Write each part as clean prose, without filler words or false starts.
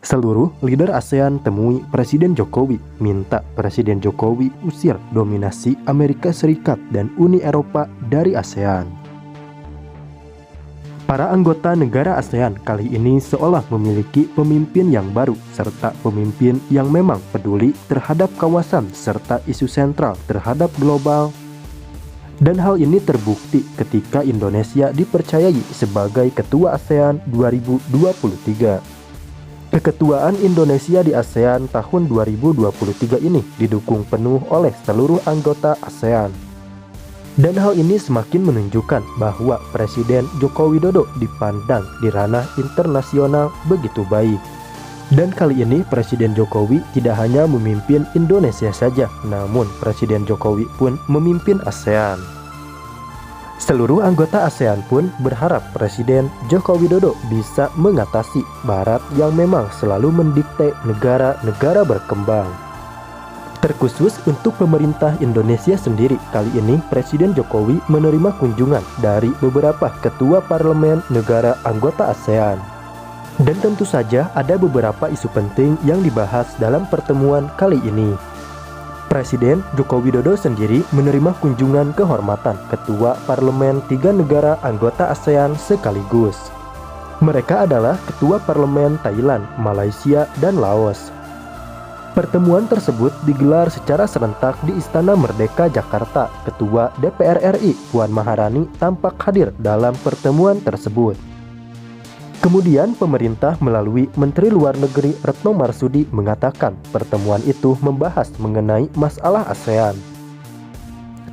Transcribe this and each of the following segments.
Seluruh leader ASEAN temui Presiden Jokowi, minta Presiden Jokowi usir dominasi Amerika Serikat dan Uni Eropa dari ASEAN. Para anggota negara ASEAN kali ini seolah memiliki pemimpin yang baru serta pemimpin yang memang peduli terhadap kawasan serta isu sentral terhadap global. Dan hal ini terbukti ketika Indonesia dipercayai sebagai Ketua ASEAN 2023. Keketuaan Indonesia di ASEAN tahun 2023 ini didukung penuh oleh seluruh anggota ASEAN. Dan hal ini semakin menunjukkan bahwa Presiden Joko Widodo dipandang di ranah internasional begitu baik. Dan kali ini Presiden Jokowi tidak hanya memimpin Indonesia saja, namun Presiden Jokowi pun memimpin ASEAN. Seluruh anggota ASEAN pun berharap Presiden Joko Widodo bisa mengatasi Barat yang memang selalu mendikte negara-negara berkembang. Terkhusus untuk pemerintah Indonesia sendiri, kali ini Presiden Jokowi menerima kunjungan dari beberapa ketua parlemen negara anggota ASEAN. Dan tentu saja ada beberapa isu penting yang dibahas dalam pertemuan kali ini. Presiden Joko Widodo sendiri menerima kunjungan kehormatan ketua parlemen 3 negara anggota ASEAN sekaligus. Mereka adalah ketua parlemen Thailand, Malaysia, dan Laos. Pertemuan tersebut digelar secara serentak di Istana Merdeka Jakarta. Ketua DPR RI Puan Maharani tampak hadir dalam pertemuan tersebut. Kemudian pemerintah melalui Menteri Luar Negeri Retno Marsudi mengatakan pertemuan itu membahas mengenai masalah ASEAN,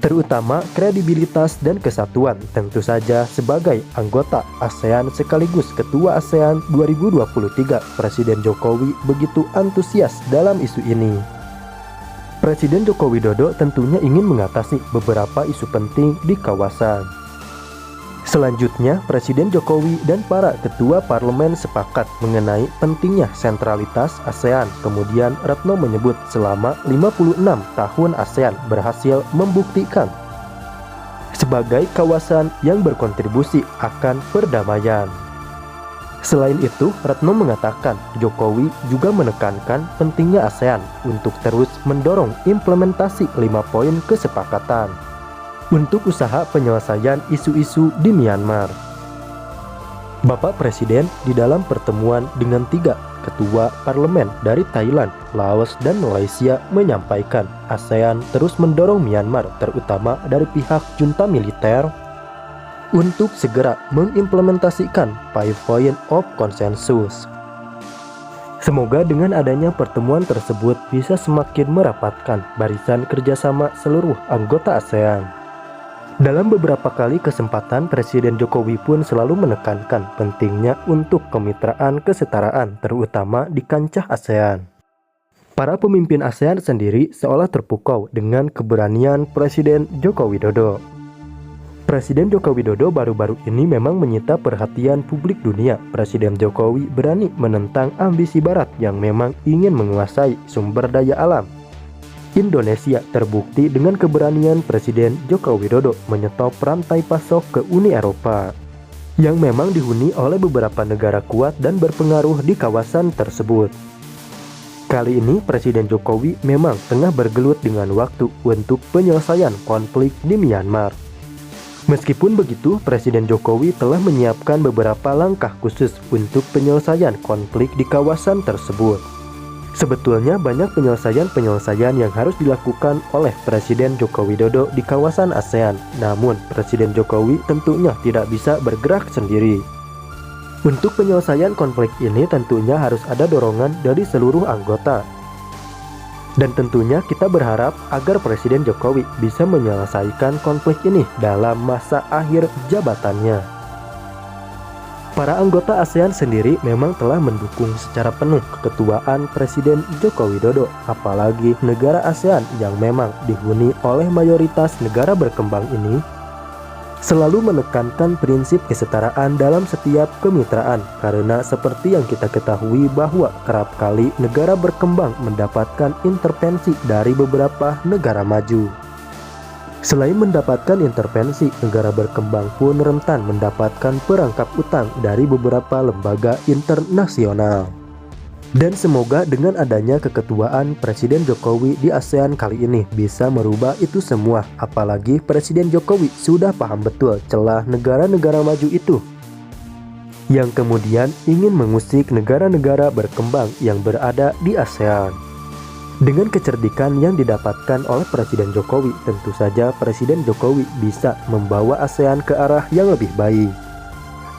terutama kredibilitas dan kesatuan. Tentu saja sebagai anggota ASEAN sekaligus Ketua ASEAN 2023, Presiden Jokowi begitu antusias dalam isu ini. Presiden Joko Widodo tentunya ingin mengatasi beberapa isu penting di kawasan. Selanjutnya, Presiden Jokowi dan para ketua parlemen sepakat mengenai pentingnya sentralitas ASEAN. Kemudian Retno menyebut selama 56 tahun ASEAN berhasil membuktikan sebagai kawasan yang berkontribusi akan perdamaian. Selain itu, Retno mengatakan Jokowi juga menekankan pentingnya ASEAN untuk terus mendorong implementasi 5 poin kesepakatan untuk usaha penyelesaian isu-isu di Myanmar. Bapak Presiden di dalam pertemuan dengan 3 ketua parlemen dari Thailand, Laos, dan Malaysia menyampaikan ASEAN terus mendorong Myanmar, terutama dari pihak junta militer, untuk segera mengimplementasikan 5 point of consensus. Semoga dengan adanya pertemuan tersebut bisa semakin merapatkan barisan kerjasama seluruh anggota ASEAN. Dalam beberapa kali kesempatan, Presiden Jokowi pun selalu menekankan pentingnya untuk kemitraan kesetaraan, terutama di kancah ASEAN. Para pemimpin ASEAN sendiri seolah terpukau dengan keberanian Presiden Joko Widodo. Presiden Joko Widodo baru-baru ini memang menyita perhatian publik dunia. Presiden Jokowi berani menentang ambisi Barat yang memang ingin menguasai sumber daya alam. Indonesia terbukti dengan keberanian Presiden Joko Widodo menyetop rantai pasok ke Uni Eropa yang memang dihuni oleh beberapa negara kuat dan berpengaruh di kawasan tersebut. Kali ini Presiden Jokowi memang tengah bergelut dengan waktu untuk penyelesaian konflik di Myanmar. Meskipun begitu, Presiden Jokowi telah menyiapkan beberapa langkah khusus untuk penyelesaian konflik di kawasan tersebut. Sebetulnya banyak penyelesaian yang harus dilakukan oleh Presiden Joko Widodo di kawasan ASEAN. Namun Presiden Jokowi tentunya tidak bisa bergerak sendiri. Untuk penyelesaian konflik ini tentunya harus ada dorongan dari seluruh anggota. Dan tentunya kita berharap agar Presiden Jokowi bisa menyelesaikan konflik ini dalam masa akhir jabatannya. Para anggota ASEAN sendiri memang telah mendukung secara penuh keketuaan Presiden Joko Widodo, apalagi negara ASEAN yang memang dihuni oleh mayoritas negara berkembang ini selalu menekankan prinsip kesetaraan dalam setiap kemitraan, karena seperti yang kita ketahui bahwa kerap kali negara berkembang mendapatkan intervensi dari beberapa negara maju. Selain mendapatkan intervensi, negara berkembang pun rentan mendapatkan perangkap utang dari beberapa lembaga internasional. Dan semoga dengan adanya keketuaan Presiden Jokowi di ASEAN kali ini bisa merubah itu semua. Apalagi Presiden Jokowi sudah paham betul celah negara-negara maju itu, yang kemudian ingin mengusik negara-negara berkembang yang berada di ASEAN. Dengan kecerdikan yang didapatkan oleh Presiden Jokowi, tentu saja Presiden Jokowi bisa membawa ASEAN ke arah yang lebih baik.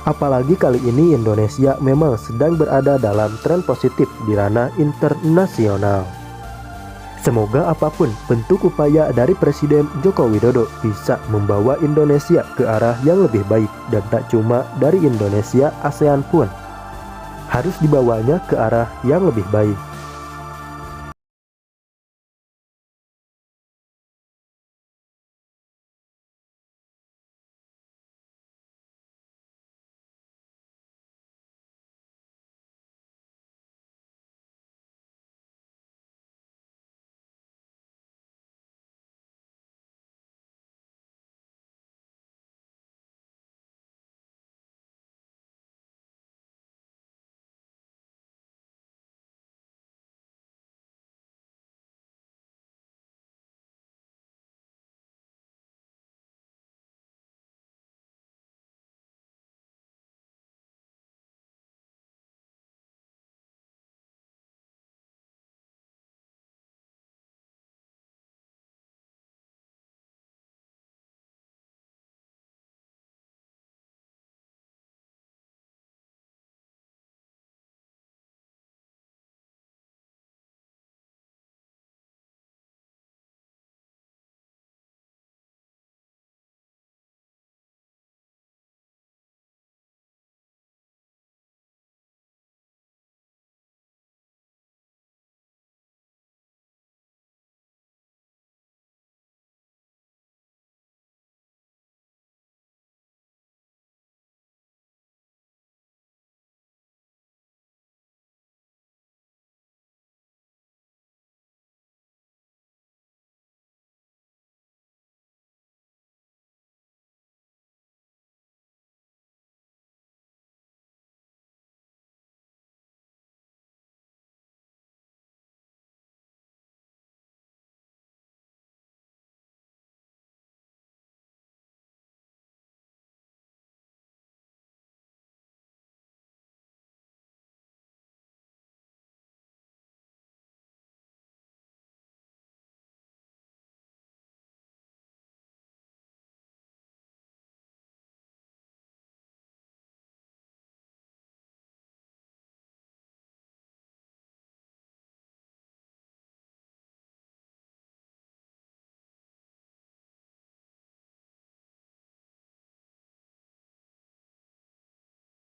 Apalagi kali ini Indonesia memang sedang berada dalam tren positif di ranah internasional. Semoga apapun bentuk upaya dari Presiden Joko Widodo bisa membawa Indonesia ke arah yang lebih baik, dan tak cuma dari Indonesia, ASEAN pun harus dibawanya ke arah yang lebih baik.